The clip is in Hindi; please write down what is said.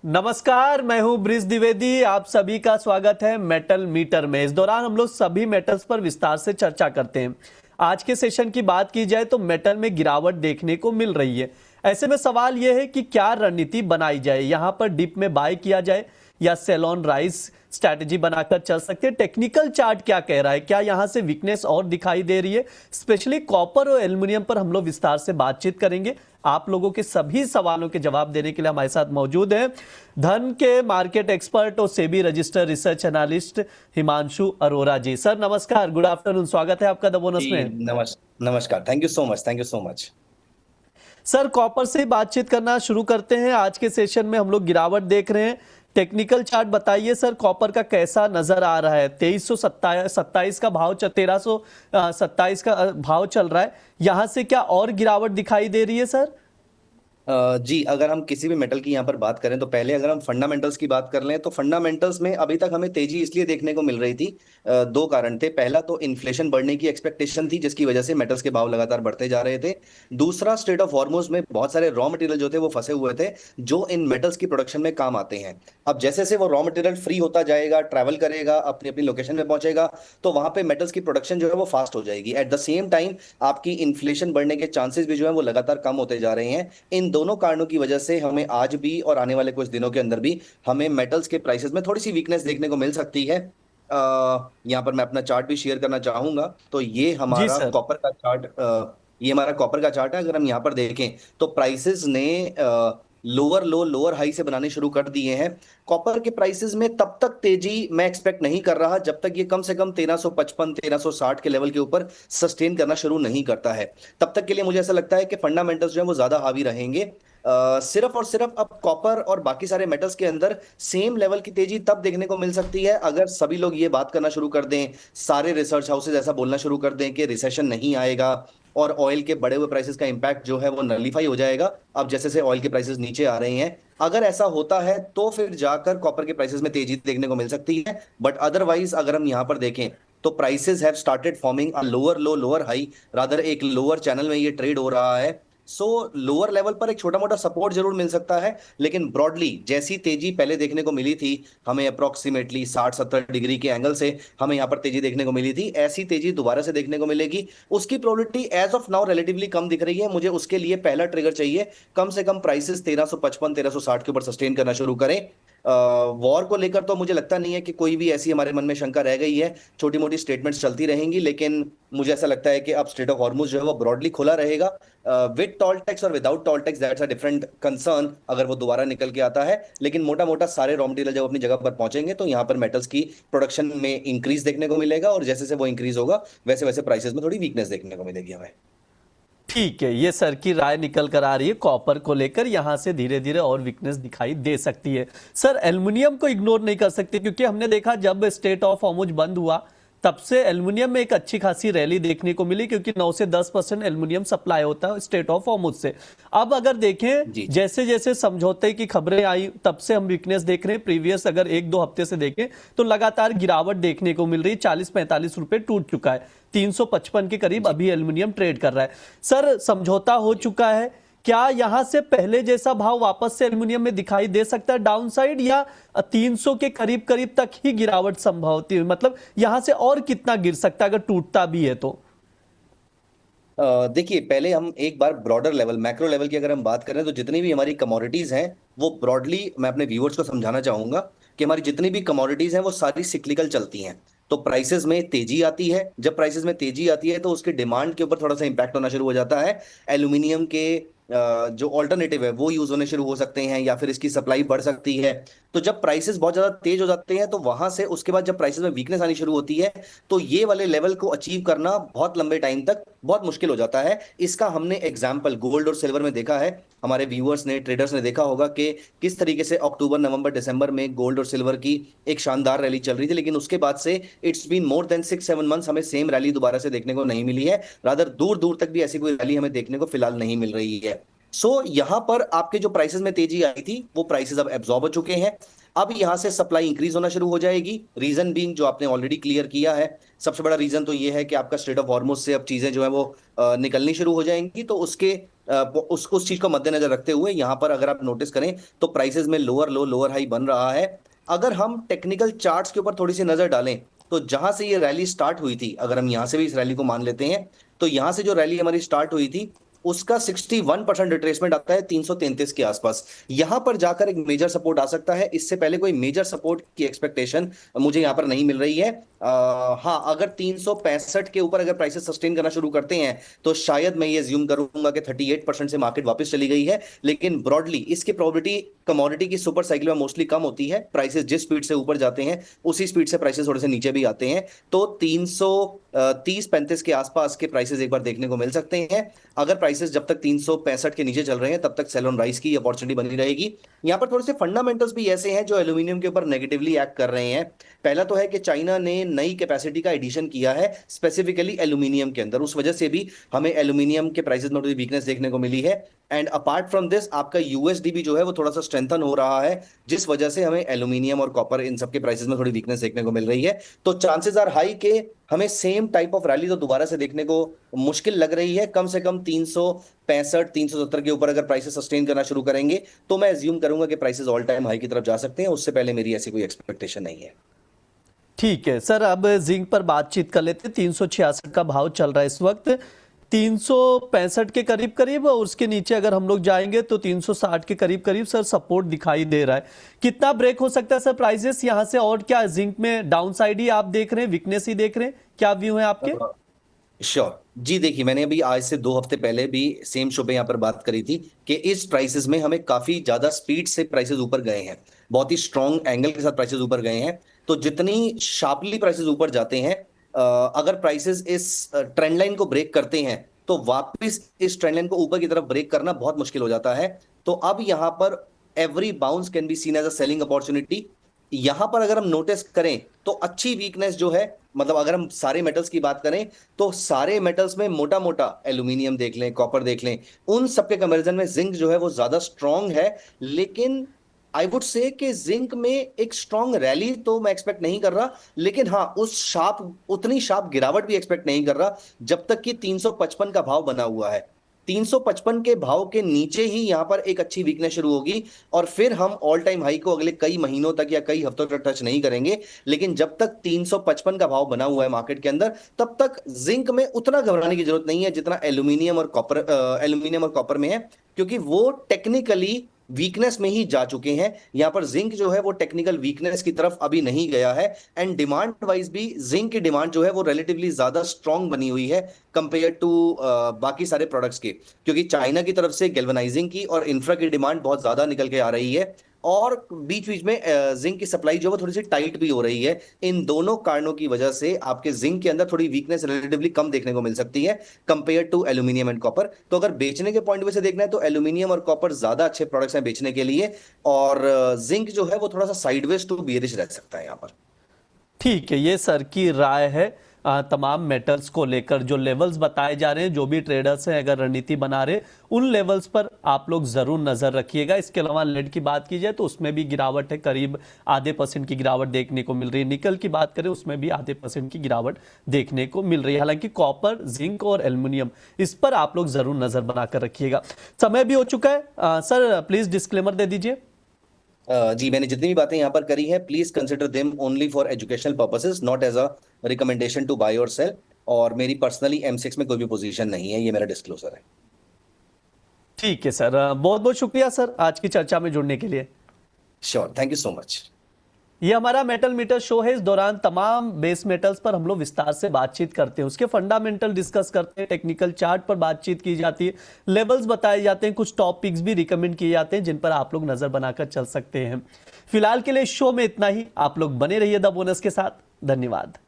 नमस्कार, मैं हूं ब्रिज द्विवेदी। आप सभी का स्वागत है मेटल मीटर में। इस दौरान हम लोग सभी मेटल्स पर विस्तार से चर्चा करते हैं। आज के सेशन की बात की जाए तो मेटल में गिरावट देखने को मिल रही है। ऐसे में सवाल यह है कि क्या रणनीति बनाई जाए, यहां पर डिप में बाय किया जाए या सेल ऑन राइज स्ट्रैटेजी बनाकर चल सकते हैं। टेक्निकल चार्ट क्या कह रहा है, क्या यहां से वीकनेस और दिखाई दे रही है? स्पेशली कॉपर और एल्युमिनियम पर हम लोग विस्तार से बातचीत करेंगे। आप लोगों के सभी सवालों के जवाब देने के लिए हमारे साथ मौजूद हैं धन के मार्केट एक्सपर्ट और SEBI register research analyst Himanshu Arora ji. Sir नमस्कार, गुड आफ्टरनून, स्वागत है आपका द बोनस में। नमस्कार, thank you so much. Sir copper से बातचीत करना शुरू करते हैं। आज के सेशन में हम लोग गिरावट देख रहे हैं। टेक्निकल चार्ट बताइए सर, कॉपर का कैसा नजर आ रहा है? 2327 का भाव, 1327 का भाव चल रहा है। यहां से क्या और गिरावट दिखाई दे रही है सर? जी, अगर हम किसी भी मेटल की यहाँ पर बात करें तो पहले अगर हम फंडामेंटल्स की बात कर लें तो फंडामेंटल्स में अभी तक हमें तेजी इसलिए देखने को मिल रही थी। दो कारण थे। पहला तो इन्फ्लेशन बढ़ने की एक्सपेक्टेशन थी जिसकी वजह से मेटल्स के भाव लगातार बढ़ते जा रहे थे। दूसरा, स्ट्रेट ऑफ हॉर्मुज में बहुत सारे रॉ मटेरियल जो थे वो फंसे हुए थे जो इन मेटल्स की प्रोडक्शन में काम आते हैं। अब जैसे से वो रॉ मटेरियल फ्री होता जाएगा, ट्रैवल करेगा, अपनी अपनी लोकेशन में पहुंचेगा, तो वहां पे मेटल्स की प्रोडक्शन जो है वो फास्ट हो जाएगी। एट द सेम टाइम आपकी इन्फ्लेशन बढ़ने के चांसेस भी जो है वो लगातार कम होते जा रहे हैं। इन दोनों कारणों की वजह से हमें आज भी और आने वाले कुछ दिनों के अंदर भी हमें मेटल्स के प्राइसेस में थोड़ी सी वीकनेस देखने को मिल सकती है। यहाँ पर मैं अपना चार्ट भी शेयर करना चाहूंगा। तो ये जी हमारा सर। कॉपर का चार्ट, ये हमारा कॉपर का चार्ट है। अगर हम यहाँ पर देखें तो प्राइसेस ने लोअर लो लोअर हाई से बनाने शुरू कर दिए हैं। कॉपर के प्राइसेस में तब तक तेजी मैं एक्सपेक्ट नहीं कर रहा जब तक ये कम से कम 1355 1360 के लेवल के ऊपर सस्टेन करना शुरू नहीं करता है। तब तक के लिए मुझे ऐसा लगता है कि फंडामेंटल्स जो है वो ज्यादा हावी रहेंगे। सिर्फ और सिर्फ अब कॉपर और बाकी सारे मेटल्स के अंदर सेम लेवल की तेजी तब देखने को मिल सकती है अगर सभी लोग ये बात करना शुरू कर दें, सारे रिसर्च हाउसेज ऐसा बोलना शुरू कर दें कि रिसेशन नहीं आएगा और ऑयल के बढ़े हुए प्राइसेस का इंपैक्ट जो है वो नलीफाई हो जाएगा। अब जैसे से ऑयल के प्राइसेस नीचे आ रहे हैं, अगर ऐसा होता है तो फिर जाकर कॉपर के प्राइसेस में तेजी देखने को मिल सकती है। बट अदरवाइज अगर हम यहां पर देखें तो prices have started forming a lower low lower high, rather एक लोअर चैनल में ये ट्रेड हो रहा है। सो लोअर लेवल पर एक छोटा मोटा सपोर्ट जरूर मिल सकता है, लेकिन ब्रॉडली जैसी तेजी पहले देखने को मिली थी, हमें अप्रोक्सीमेटली 60-70 डिग्री के एंगल से हमें यहाँ पर तेजी देखने को मिली थी, ऐसी तेजी दोबारा से देखने को मिलेगी। उसकी probability as of now relatively कम दिख रही है। मुझे उसके लिए पहला ट्रिगर चाहिए, कम से कम प्राइसेस 1355 1360 के ऊपर सस्टेन करना शुरू करें। वॉर को लेकर तो मुझे लगता नहीं है कि कोई भी ऐसी हमारे मन में शंका रह गई है। छोटी मोटी स्टेटमेंट्स चलती रहेंगी, लेकिन मुझे ऐसा लगता है कि अब स्ट्रेट ऑफ हॉर्मुज जो है वो ब्रॉडली खुला रहेगा। विद टोल टैक्स और without toll tax that's a different concern अगर वो दोबारा निकल के आता है, लेकिन मोटा मोटा सारे रॉ मटेरियल जब अपनी जगह पर पहुंचेंगे तो यहाँ पर मेटल्स की प्रोडक्शन में इंक्रीज देखने को मिलेगा और जैसे से वो इंक्रीज होगा वैसे वैसे प्राइसेस में थोड़ी वीकनेस देखने को मिलेगी हमें। ठीक है, ये सर की राय निकल कर आ रही है कॉपर को लेकर। यहां से धीरे धीरे और वीकनेस दिखाई दे सकती है। सर एल्युमिनियम को इग्नोर नहीं कर सकते क्योंकि हमने देखा जब स्टेट ऑफ हॉर्मुज बंद हुआ तब से एल्युमिनियम में एक अच्छी खासी रैली देखने को मिली क्योंकि 9 से 10% एल्युमिनियम सप्लाई होता है स्टेट ऑफ हॉर्मुज से। अब अगर देखें जी। जैसे जैसे समझौते की खबरें आई तब से हम वीकनेस देख रहे हैं। प्रीवियस अगर 1-2 हफ्ते से देखें तो लगातार गिरावट देखने को मिल रही है। 40-45 रुपए टूट चुका है, 355 के करीब अभी एल्युमिनियम ट्रेड कर रहा है। सर समझौता हो चुका है, क्या यहां से पहले जैसा भाव वापस से एल्युमिनियम में दिखाई दे सकता है डाउनसाइड, या 300 के करीब करीब तक ही गिरावट संभव होती है? मतलब यहां से और कितना गिर सकता है अगर टूटता भी है तो? देखिए, पहले हम एक बार ब्रॉडर लेवल मैक्रो लेवल की अगर हम बात करें तो जितनी भी हमारी कमोडिटीज हैं वो ब्रॉडली मैं अपने व्यूअर्स को समझाना चाहूंगा कि हमारी जितनी भी कमोडिटीज हैं वो सारी सिक्लिकल चलती हैं। तो प्राइसेस में तेजी आती है, जब प्राइसेस में तेजी आती है तो उसके डिमांड के ऊपर थोड़ा सा इंपैक्ट होना शुरू हो जाता है। एल्यूमिनियम के जो ऑल्टरनेटिव है वो यूज होने शुरू हो सकते हैं या फिर इसकी सप्लाई बढ़ सकती है। तो जब प्राइसेस बहुत ज्यादा तेज हो जाते हैं तो वहां से उसके बाद जब प्राइसेस में वीकनेस आनी शुरू होती है तो ये वाले लेवल को अचीव करना बहुत लंबे टाइम तक बहुत मुश्किल हो जाता है। इसका हमने एग्जाम्पल गोल्ड और सिल्वर में देखा है। हमारे व्यूअर्स ने, ट्रेडर्स ने देखा होगा कि किस तरीके से अक्टूबर नवंबर दिसंबर में गोल्ड और सिल्वर की एक शानदार रैली चल रही थी, लेकिन उसके बाद से it's been more than 6-7 months हमें सेम रैली दोबारा से देखने को नहीं मिली है। रादर दूर दूर तक भी ऐसी कोई रैली हमें देखने को फिलहाल नहीं मिल रही है। सो यहां पर आपके जो प्राइसेस में तेजी आई थी वो प्राइसेस अब एब्जॉर्ब हो चुके हैं। अब यहां से सप्लाई इंक्रीज होना शुरू हो जाएगी। रीजन बीइंग जो आपने ऑलरेडी क्लियर किया है, सबसे बड़ा रीजन तो ये है कि आपका स्ट्रेट ऑफ हॉर्मुज से अब चीजें जो है वो निकलनी शुरू हो जाएंगी। तो उसके उस चीज को मद्देनजर रखते हुए यहां पर अगर आप नोटिस करें तो प्राइसेस में लोअर लो लोअर हाई बन रहा है। अगर हम टेक्निकल चार्ट्स के ऊपर थोड़ी सी नजर डालें तो जहां से ये रैली स्टार्ट हुई थी, अगर हम यहां से भी इस रैली को मान लेते हैं, तो यहां से जो रैली हमारी स्टार्ट हुई थी उसका 61% रिट्रेसमेंट आता है 333 के आसपास। यहां पर जाकर एक मेजर सपोर्ट आ सकता है। इससे पहले कोई मेजर सपोर्ट की एक्सपेक्टेशन मुझे यहां पर नहीं मिल रही है। हाँ, अगर 365 के ऊपर अगर प्राइसेस सस्टेन करना शुरू करते हैं तो शायद मैं ये ज्यूम करूंगा कि 38% से मार्केट वापस चली गई है। लेकिन ब्रॉडली इसकी प्रोबेबिलिटी कमोडिटी की सुपर साइकिल में मोस्टली कम होती है। प्राइसेस जिस स्पीड से ऊपर जाते हैं उसी स्पीड से प्राइसेस थोड़े से नीचे भी आते हैं। तो 330-35 के आसपास के प्राइसेस एक बार देखने को मिल सकते हैं। अगर प्राइसेस जब तक 365 के नीचे चल रहे हैं तब तक सेल ऑन राइज की अपॉर्चुनिटी बनी रहेगी। यहाँ पर थोड़े से फंडामेंटल्स भी ऐसे हैं जो एल्यूमिनियम के ऊपर नेगेटिवली एक्ट कर रहे हैं। पहला तो है कि चाइना ने नई कैपेसिटी का एडिशन किया है स्पेसिफिकली एल्यूमिनियम के अंदर, उस वजह से भी हमें एल्यूमिनियम के प्राइसेस में थोड़ी वीकनेस देखने को मिली है। एंड अपार्ट फ्रॉम दिस आपका यूएसडी भी जो है वो थोड़ा सा स्ट्रेंथन हो रहा है, जिस वजह से हमें एल्यूमिनियम और कॉपर इन सब के प्राइसेस में थोड़ी वीकनेस देखने को मिल रही है। तो चांसेस आर हाई के हमें सेम टाइप ऑफ रैली तो दोबारा से देखने को मुश्किल लग रही है। कम से कम 365-370 के ऊपर अगर प्राइसेस सस्टेन करना शुरू करेंगे तो मैं एज्यूम करूंगा कि प्राइसेस ऑल टाइम हाई की तरफ जा सकते हैं। उससे पहले मेरी ऐसी कोई एक्सपेक्टेशन नहीं है। ठीक है सर, अब जिंक पर बातचीत कर लेते हैं। 366 का भाव चल रहा है इस वक्त, 365 के करीब करीब, और उसके नीचे अगर हम लोग जाएंगे तो 360 के करीब करीब सर सपोर्ट दिखाई दे रहा है। कितना ब्रेक हो सकता है सर प्राइसेस यहां से, और क्या जिंक में डाउन साइड ही आप देख रहे हैं, वीकनेस ही देख रहे हैं, क्या व्यू है आपके? श्योर जी, देखिए मैंने अभी आज से 2 हफ्ते पहले भी सेम शो पे यहाँ पर बात करी थी कि इस प्राइसेस में हमें काफी ज्यादा स्पीड से प्राइसेस ऊपर गए हैं, बहुत ही स्ट्रॉन्ग एंगल के साथ प्राइसेस ऊपर गए हैं। तो जितनी शार्पली प्राइसेस ऊपर जाते हैं, अगर प्राइसेस इस ट्रेंड लाइन को ब्रेक करते हैं तो वापस इस ट्रेंड लाइन को ऊपर की तरफ ब्रेक करना बहुत मुश्किल हो जाता है। तो अब यहाँ पर every bounce can be seen as a selling opportunity. यहां पर अगर हम नोटिस करें तो अच्छी वीकनेस जो है, मतलब अगर हम सारे मेटल्स की बात करें तो सारे मेटल्स में मोटा मोटा एल्यूमिनियम देख लें, कॉपर देख लें, उन सबके कंपैरिजन में जिंक जो है वो ज्यादा स्ट्रांग है। लेकिन आई वुड से कि जिंक में एक स्ट्रांग रैली तो मैं एक्सपेक्ट नहीं कर रहा, लेकिन हाँ उतनी शार्प गिरावट भी एक्सपेक्ट नहीं कर रहा जब तक कि 355 का भाव बना हुआ है। 355 के भाव के नीचे ही यहां पर एक अच्छी वीकनेस शुरू होगी और फिर हम ऑल टाइम हाई को अगले कई महीनों तक या कई हफ्तों तक टच नहीं करेंगे। लेकिन जब तक 355 का भाव बना हुआ है मार्केट के अंदर, तब तक जिंक में उतना घबराने की जरूरत नहीं है जितना एल्यूमिनियम और कॉपर में है, क्योंकि वो टेक्निकली वीकनेस में ही जा चुके हैं। यहां पर जिंक जो है वो टेक्निकल वीकनेस की तरफ अभी नहीं गया है। एंड डिमांड वाइज भी जिंक की डिमांड जो है वो रिलेटिवली ज्यादा स्ट्रांग बनी हुई है कंपेयर टू बाकी सारे प्रोडक्ट्स के, क्योंकि चाइना की तरफ से गैल्वेनाइजिंग की और इंफ्रा की डिमांड बहुत ज्यादा निकल के आ रही है और बीच बीच में जिंक की सप्लाई जो है थोड़ी सी टाइट भी हो रही है। इन दोनों कारणों की वजह से आपके जिंक के अंदर थोड़ी वीकनेस रिलेटिवली कम देखने को मिल सकती है compare to aluminium and copper. तो अगर बेचने के पॉइंट से देखना है तो एल्यूमिनियम और कॉपर ज्यादा अच्छे प्रोडक्ट्स हैं बेचने के लिए, और जिंक जो है वो थोड़ा सा साइडवेज टू बियरिश रह सकता है यहाँ पर। ठीक है, ये सर की राय है तमाम मेटल्स को लेकर। जो लेवल्स बताए जा रहे हैं, जो भी ट्रेडर्स हैं अगर रणनीति बना रहे, उन लेवल्स पर आप लोग जरूर नजर रखिएगा। इसके अलावा लेड की बात की जाए तो उसमें भी गिरावट है, करीब ½ % की गिरावट देखने को मिल रही है। निकल की बात करें उसमें भी ½ % की गिरावट देखने को मिल रही है। हालांकि कॉपर, जिंक और एल्यूमिनियम, इस पर आप लोग जरूर नजर बनाकर रखिएगा। समय भी हो चुका है सर, प्लीज डिस्क्लेमर दे दीजिए। जी, मैंने जितनी भी बातें यहाँ पर करी है, please consider them only for educational purposes, not as a recommendation to buy और सेल। और मेरी पर्सनली M6 में कोई भी पोजीशन नहीं है, ये मेरा डिस्क्लोजर है। ठीक है सर, बहुत बहुत शुक्रिया सर आज की चर्चा में जुड़ने के लिए। Sure, thank you so much. ये हमारा मेटल मीटर शो है। इस दौरान तमाम बेस मेटल्स पर हम लोग विस्तार से बातचीत करते हैं, उसके फंडामेंटल डिस्कस करते हैं, टेक्निकल चार्ट पर बातचीत की जाती है, लेवल्स बताए जाते हैं, कुछ टॉपिक्स भी रिकमेंड किए जाते हैं जिन पर आप लोग नजर बनाकर चल सकते हैं। फिलहाल के लिए इस शो में इतना ही। आप लोग बने रहिए द बोनस के साथ। धन्यवाद।